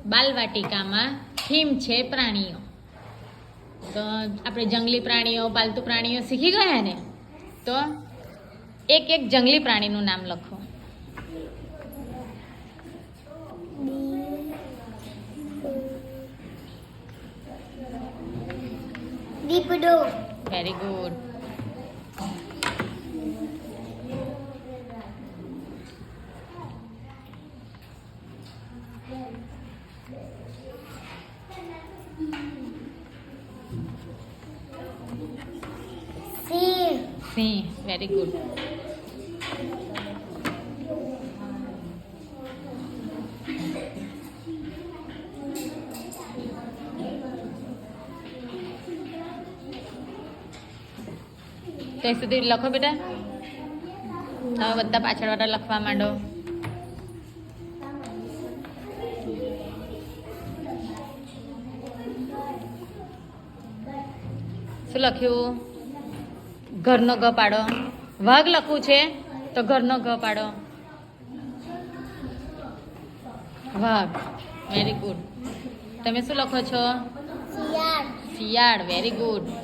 બાલવાટિકામાં theme છે પ્રાણીઓ. તો આપણે જંગલી પ્રાણીઓ, પાલતુ પ્રાણીઓ શીખી ગયા ને, તો એક એક જંગલી પ્રાણીનું નામ લખો. દીપડો. Very good. સિંહ. સિંહ. Very good. ત્યાં સુધી લખો બેટા. હવે બધા પાછળવાળા લખવા માંડો. શું લખ્યું? ઘરનો ગ પાડો. વાઘ લખવું છે તો ઘરનો ગ પાડો. વાઘ. Very good. તમે શું લખો છો? શિયાળ. શિયાળ. Very good.